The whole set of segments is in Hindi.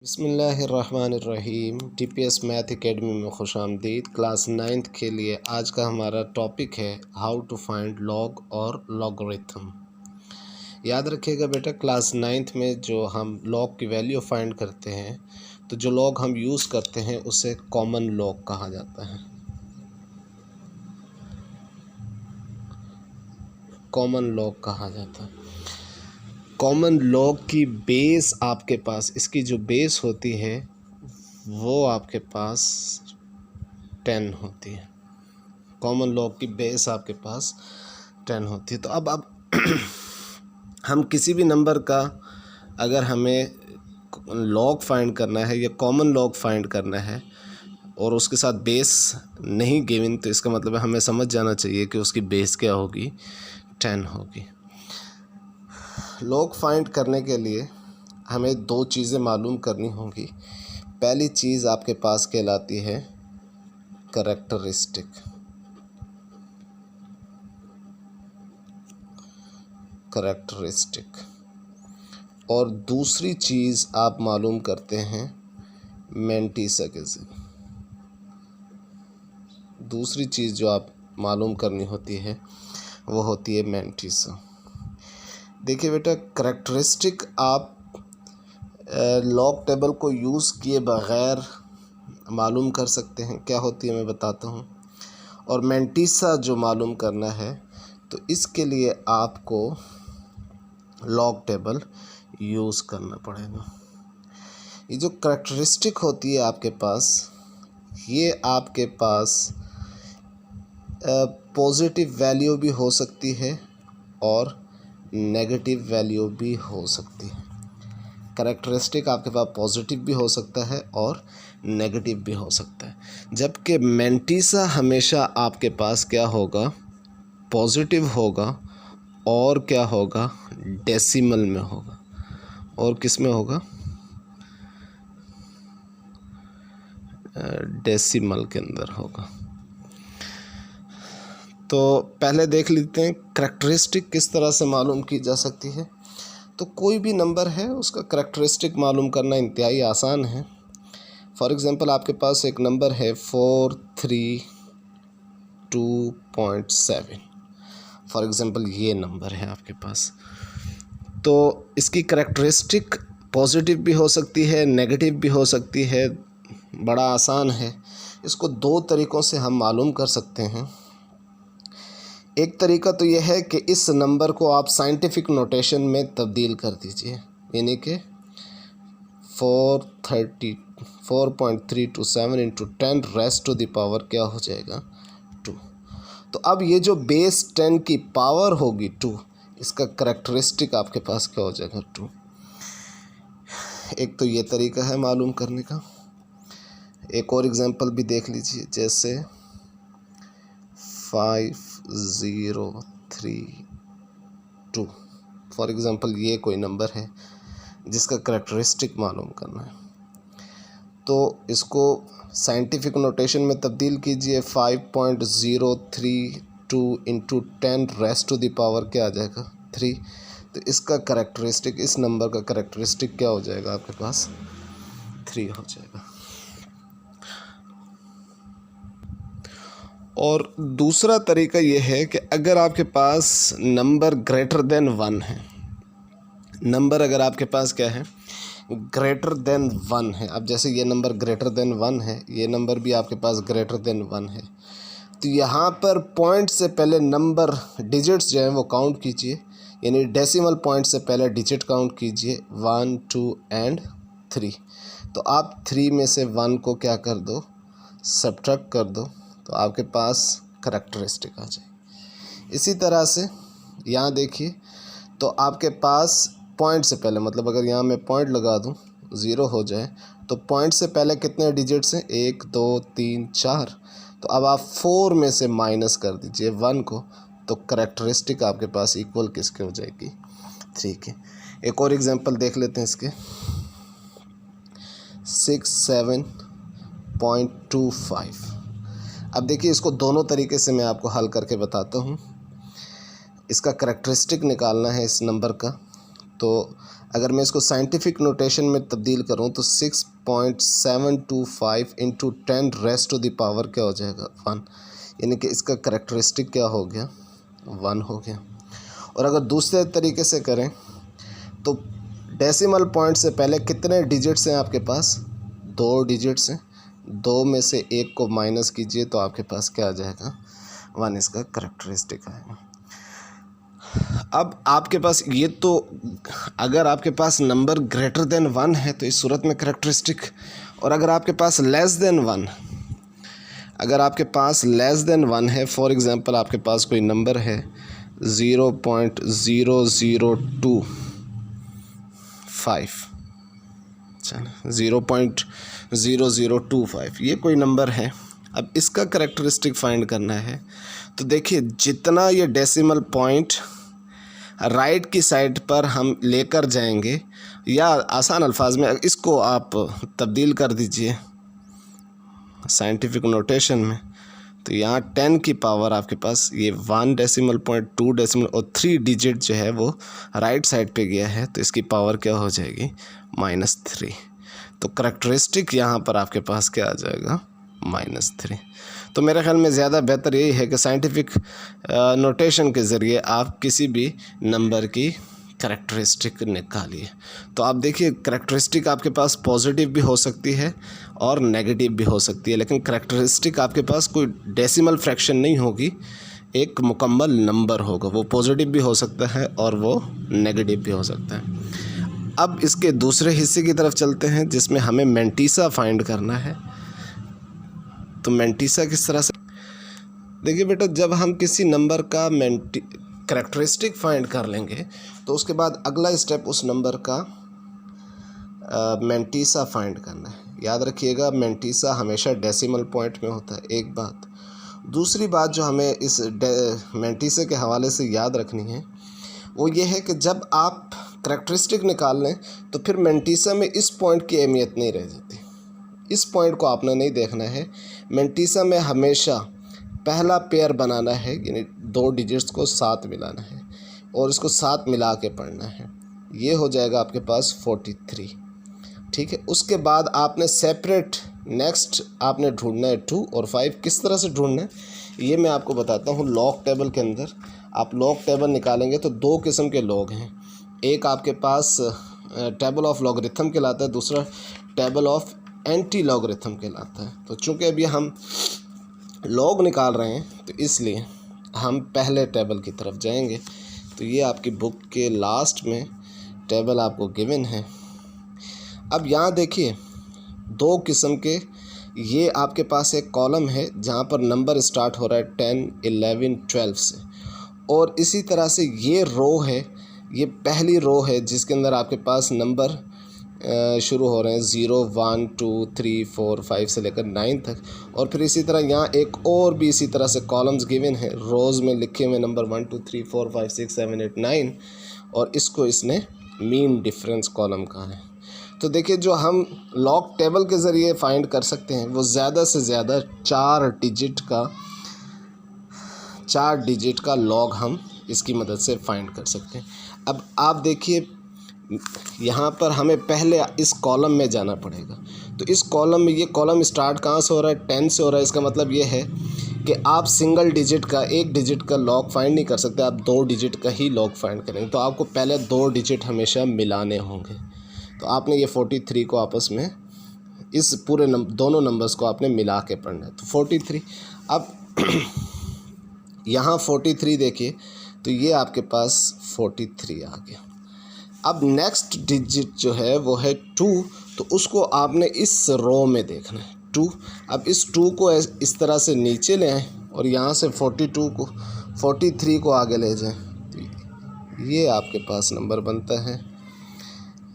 बिस्मिल्लाहिर्रहमानिर्रहीम। TPS मैथ एकेडमी में खुशामदीद। क्लास 9th के लिए आज का हमारा टॉपिक है हाउ टू फाइंड लॉग और लॉगरिथम। याद रखिएगा बेटा, क्लास 9th में जो हम लॉग की वैल्यू फाइंड करते हैं तो जो लॉग हम यूज़ करते हैं उसे कॉमन लॉग कहा जाता है। कॉमन लॉग कहा जाता है। कॉमन लॉग की बेस आपके पास, इसकी जो बेस होती है वो आपके पास 10 होती है। कॉमन लॉग की बेस आपके पास 10 होती है। तो अब हम किसी भी नंबर का अगर हमें लॉग फाइंड करना है या कॉमन लॉग फाइंड करना है और उसके साथ बेस नहीं गिवन, तो इसका मतलब है हमें समझ जाना चाहिए कि उसकी बेस क्या होगी, 10 होगी। लॉग फाइंड करने के लिए हमें दो चीज़ें मालूम करनी होंगी। पहली चीज़ आपके पास कहलाती है करैक्टरिस्टिक। और दूसरी चीज़ आप मालूम करते हैं मैंटीसा के ज़रिए। दूसरी चीज़ जो आप मालूम करनी होती है वो होती है मैंटीसा। देखिए बेटा, करैक्टरिस्टिक आप लॉग टेबल को यूज़ किए बग़ैर मालूम कर सकते हैं। क्या होती है मैं बताता हूँ। और मैंटीसा जो मालूम करना है तो इसके लिए आपको लॉग टेबल यूज़ करना पड़ेगा। ये जो करैक्टरिस्टिक होती है आपके पास, ये आपके पास पॉजिटिव वैल्यू भी हो सकती है और नेगेटिव वैल्यू भी हो सकती है। करैक्टरिस्टिक आपके पास पॉजिटिव भी हो सकता है और नेगेटिव भी हो सकता है, जबकि मैंटीसा हमेशा आपके पास क्या होगा, पॉजिटिव होगा और क्या होगा, डेसिमल में होगा। और किस में होगा, डेसिमल के अंदर होगा। तो पहले देख लेते हैं करैक्टरिस्टिक किस तरह से मालूम की जा सकती है। तो कोई भी नंबर है उसका करैक्टरिस्टिक मालूम करना इंतहाई आसान है। फॉर एग्ज़ाम्पल आपके पास एक नंबर है 432.7। फॉर एग्ज़ाम्पल ये नंबर है आपके पास। तो इसकी करैक्टरिस्टिक पॉजिटिव भी हो सकती है, नेगेटिव भी हो सकती है। बड़ा आसान है। इसको दो तरीक़ों से हम मालूम कर सकते हैं। एक तरीका तो यह है कि इस नंबर को आप साइंटिफिक नोटेशन में तब्दील कर दीजिए, यानी कि 4.327 into 10 raise to the power क्या हो जाएगा, 2। तो अब ये जो बेस 10 की पावर होगी 2, इसका करैक्टरिस्टिक आपके पास क्या हो जाएगा, 2। एक तो ये तरीका है मालूम करने का। एक और एग्जांपल भी देख लीजिए, जैसे 5032। फॉर एग्ज़ाम्पल ये कोई नंबर है जिसका करैक्टरिस्टिक मालूम करना है। तो इसको साइंटिफिक नोटेशन में तब्दील कीजिए। 5.032 into 10 raise to the power क्या आ जाएगा, 3। तो इसका करैक्टरिस्टिक, इस नंबर का करैक्टरिस्टिक क्या हो जाएगा आपके पास, 3 हो जाएगा। और दूसरा तरीका ये है कि अगर आपके पास नंबर ग्रेटर देन 1 है, नंबर अगर आपके पास क्या है, ग्रेटर देन 1 है। अब जैसे ये नंबर ग्रेटर देन 1 है, ये नंबर भी आपके पास ग्रेटर देन 1 है, तो यहाँ पर पॉइंट से पहले नंबर डिजिट्स जो हैं वो काउंट कीजिए, यानी डेसिमल पॉइंट से पहले डिजिट काउंट कीजिए, 1 2 एंड 3। तो आप 3 में से 1 को क्या कर दो, सब्ट्रैक्ट कर दो, तो आपके पास करैक्टरिस्टिक आ जाए। इसी तरह से यहाँ देखिए, तो आपके पास पॉइंट से पहले, मतलब अगर यहाँ मैं पॉइंट लगा दूँ 0 हो जाए, तो पॉइंट से पहले कितने डिजिट्स हैं, 1 2 3 4। तो अब आप 4 में से माइनस कर दीजिए 1 को, तो करैक्टरिस्टिक आपके पास इक्वल किसके हो जाएगी, 3 के। एक और एग्जांपल देख लेते हैं इसके, 67.25। अब देखिए, इसको दोनों तरीके से मैं आपको हल करके बताता हूँ। इसका करैक्टरिस्टिक निकालना है इस नंबर का। तो अगर मैं इसको साइंटिफिक नोटेशन में तब्दील करूं तो 6.725 into 10 raise to the power क्या हो जाएगा 1, यानी कि इसका करैक्टरिस्टिक क्या हो गया 1 हो गया। और अगर दूसरे तरीके से करें तो डेसिमल पॉइंट से पहले कितने डिजिट्स हैं आपके पास, 2 डिजिट्स हैं, 2 में से 1 को माइनस कीजिए तो आपके पास क्या आ जाएगा 1 इसका करैक्टरिस्टिक आएगा। अब आपके पास ये तो अगर आपके पास नंबर ग्रेटर देन 1 है तो इस सूरत में करैक्टरिस्टिक, और अगर आपके पास लेस देन 1, अगर आपके पास लेस देन 1 है, फॉर एग्ज़ाम्पल आपके पास कोई नंबर है 0.002 चलो 0.0025 ये कोई नंबर है। अब इसका करैक्टरिस्टिक फाइंड करना है तो देखिए जितना ये डेसिमल पॉइंट राइट की साइड पर हम लेकर जाएंगे, या आसान अल्फाज में इसको आप तब्दील कर दीजिए साइंटिफिक नोटेशन में, तो यहाँ 10 की पावर आपके पास ये 1 डेसिमल पॉइंट 2 डेसिमल और 3 डिजिट जो है वो राइट साइड पे गया है, तो इसकी पावर क्या हो जाएगी -3। तो करैक्टरिस्टिक यहाँ पर आपके पास क्या आ जाएगा -3। तो मेरे ख्याल में ज़्यादा बेहतर यही है कि साइंटिफिक नोटेशन के ज़रिए आप किसी भी नंबर की करैक्टरिस्टिक निकालिए। तो आप देखिए करैक्टरिस्टिक आपके पास पॉजिटिव भी हो सकती है और नेगेटिव भी हो सकती है, लेकिन करैक्टरिस्टिक आपके पास कोई डेसिमल फ्रैक्शन नहीं होगी, एक मुकम्मल नंबर होगा। वो पॉजिटिव भी हो सकता है और वो नेगेटिव भी हो सकता है। अब इसके दूसरे हिस्से की तरफ चलते हैं जिसमें हमें मैंटीसा फाइंड करना है। तो मैंटीसा किस तरह से, देखिए बेटा जब हम किसी नंबर का करैक्टरिस्टिक फाइंड कर लेंगे तो उसके बाद अगला स्टेप उस नंबर का मैंटीसा फाइंड करना है। याद रखिएगा मैंटीसा हमेशा डेसिमल पॉइंट में होता है, एक बात। दूसरी बात जो हमें इस मैंटीसा के हवाले से याद रखनी है वो ये है कि जब आप करैक्टरिस्टिक निकाल लें तो फिर मैंटीसा में इस पॉइंट की अहमियत नहीं रह जाती। इस पॉइंट को आपने नहीं देखना है। मैंटीसा में हमेशा पहला पेयर बनाना है, यानी 2 डिजिट्स को साथ मिलाना है और इसको साथ मिला के पढ़ना है। ये हो जाएगा आपके पास 43, ठीक है। उसके बाद आपने सेपरेट नेक्स्ट आपने ढूंढना है 2 और 5। किस तरह से ढूंढना है ये मैं आपको बताता हूँ। लॉग टेबल के अंदर आप लॉग टेबल निकालेंगे तो 2 किस्म के लॉग हैं। एक आपके पास टेबल ऑफ लॉगरिथम कहलाता है, दूसरा टेबल ऑफ एंटी लॉगरिथम कहलाता है। तो चूँकि अभी हम लॉग निकाल रहे हैं तो इसलिए हम पहले टेबल की तरफ जाएंगे। तो ये आपकी बुक के लास्ट में टेबल आपको गिवन है। अब यहाँ देखिए 2 किस्म के, ये आपके पास एक कॉलम है जहाँ पर नंबर स्टार्ट हो रहा है 10, 11, 12 से, और इसी तरह से ये रो है, ये पहली रो है जिसके अंदर आपके पास नंबर शुरू हो रहे हैं 0, 1, 2, 3, 4, 5 से लेकर 9 तक। और फिर इसी तरह यहाँ एक और भी इसी तरह से कॉलम्स गिवन है, रोज़ में लिखे हुए नंबर 1, 2, 3, 4, 5, 6, 7, 8, 9, और इसको इसने मीन डिफरेंस कॉलम कहा है। तो देखिए जो हम लॉग टेबल के ज़रिए फाइंड कर सकते हैं वो ज़्यादा से ज़्यादा 4 डिजिट का लॉग हम इसकी मदद से फाइंड कर सकते हैं। अब आप देखिए यहाँ पर हमें पहले इस कॉलम में जाना पड़ेगा। तो इस कॉलम में, ये कॉलम स्टार्ट कहाँ से हो रहा है 10 से हो रहा है। इसका मतलब ये है कि आप सिंगल डिजिट का, एक डिजिट का लॉग फाइंड नहीं कर सकते, आप 2 डिजिट का ही लॉग फाइंड करेंगे। तो आपको पहले 2 डिजिट हमेशा मिलाने होंगे। तो आपने ये 43 को आपस में, इस पूरे दोनों नंबर्स को आपने मिला के पढ़ना है। तो 43, अब यहाँ 43 देखिए तो ये आपके पास 43 आ गया। अब नेक्स्ट डिजिट जो है वो है 2, तो उसको आपने इस रो में देखना है 2। अब इस 2 को इस तरह से नीचे ले आएँ और यहाँ से 43 को आगे ले जाएं, तो ये आपके पास नंबर बनता है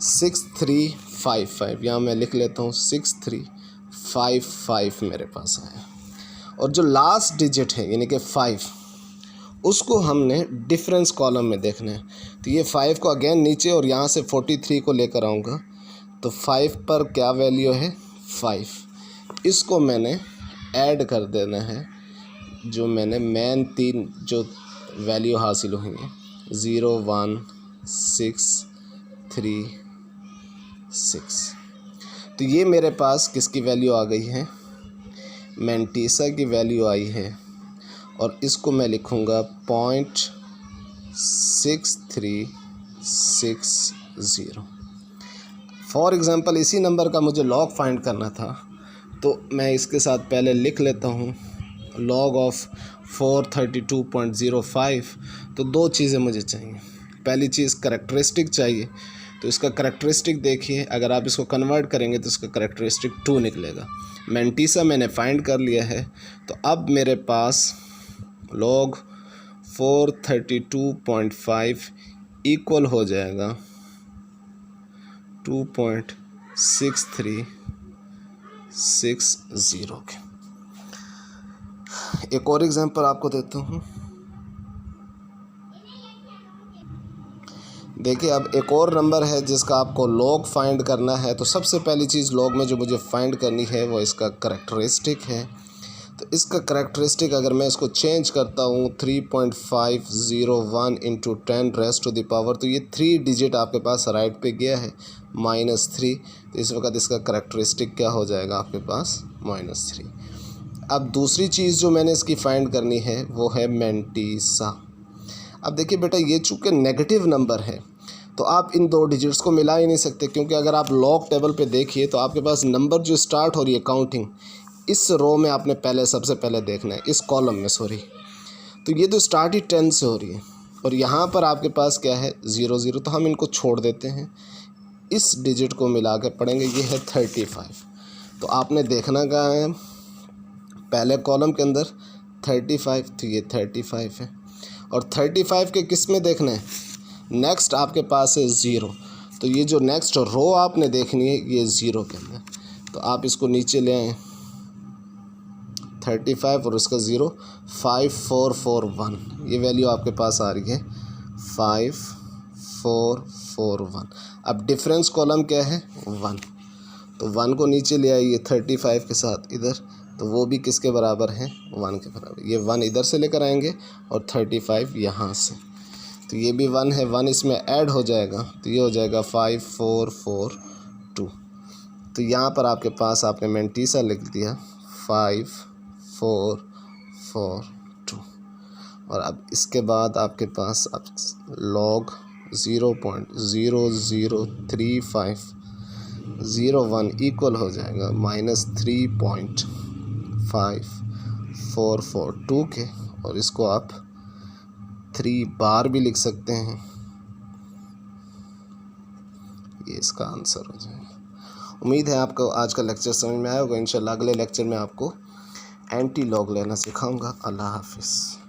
6355। यहाँ मैं लिख लेता हूँ 6355 मेरे पास आया। और जो लास्ट डिजिट है यानी कि 5, उसको हमने डिफरेंस कॉलम में देखना है। तो ये 5 को अगेन नीचे और यहाँ से 43 को लेकर आऊँगा, तो 5 पर क्या वैल्यू है 5, इसको मैंने ऐड कर देना है। जो मैंने मेन 3 जो वैल्यू हासिल हुई हैं 0, 1, 6, 6। तो ये मेरे पास किसकी वैल्यू आ गई है, मैंटीसा की वैल्यू आई है, और इसको मैं लिखूँगा 0.6360। फॉर एग्ज़ाम्पल इसी नंबर का मुझे लॉग फाइंड करना था, तो मैं इसके साथ पहले लिख लेता हूँ लॉग ऑफ 432.05। तो दो चीज़ें मुझे चाहिए। पहली चीज़ करैक्टरिस्टिक चाहिए, तो इसका करैक्टरिस्टिक देखिए, अगर आप इसको कन्वर्ट करेंगे तो इसका करैक्टरिस्टिक 2 निकलेगा। मैंटीसा मैंने फाइंड कर लिया है, तो अब मेरे पास लॉग 432.5 इक्वल हो जाएगा 2.6360 के। एक और एग्जांपल आपको देता हूँ। देखिए, अब एक और नंबर है जिसका आपको लॉग फाइंड करना है। तो सबसे पहली चीज़ लॉग में जो मुझे फाइंड करनी है वो इसका करैक्टरिस्टिक है। तो इसका करैक्टरिस्टिक अगर मैं इसको चेंज करता हूँ 3.501 into 10 raise to the power, तो ये 3 डिजिट आपके पास राइट पे गया है -3। तो इस वक्त इसका करैक्टरिस्टिक क्या हो जाएगा आपके पास -3। अब दूसरी चीज़ जो मैंने इसकी फाइंड करनी है वो है मैंटीसा। अब देखिए बेटा, ये चूँकि नेगेटिव नंबर है तो आप इन दो डिजिट्स को मिला ही नहीं सकते, क्योंकि अगर आप लॉग टेबल पे देखिए तो आपके पास नंबर जो स्टार्ट हो रही है काउंटिंग, इस रो में आपने सबसे पहले देखना है, इस कॉलम में सॉरी। तो ये तो स्टार्ट ही 10 से हो रही है, और यहाँ पर आपके पास क्या है 0 तो हम इनको छोड़ देते हैं, इस डिजिट को मिला के पढ़ेंगे। ये है 35। तो आपने देखना कहाँ है, पहले कॉलम के अंदर 35, तो ये 35 है। और 35 के किस में देखना है, नेक्स्ट आपके पास है 0। तो ये जो नेक्स्ट रो आपने देखनी है ये 0 के अंदर। तो आप इसको नीचे ले आएँ, 35 और उसका 0, 5441, ये वैल्यू आपके पास आ रही है 5441। अब डिफरेंस कॉलम क्या है 1, तो 1 को नीचे ले आइए 35 के साथ इधर, तो वो भी किसके बराबर है 1 के बराबर। ये 1 इधर से लेकर आएंगे और 35 यहाँ से, तो ये भी 1 है, 1 इसमें ऐड हो जाएगा, तो ये हो जाएगा 5442। तो यहाँ पर आपके पास आपने मैंटीसा लिख दिया 5442। और अब इसके बाद आपके पास अब लॉग 0.003501 इक्वल हो जाएगा -3.5442 के, और इसको आप 3 बार भी लिख सकते हैं। ये इसका आंसर हो जाएगा। उम्मीद है आपको आज का लेक्चर समझ में आया होगा। इंशाल्लाह अगले लेक्चर में आपको एंटी लॉग लेना सिखाऊंगा। अल्लाह हाफिज़।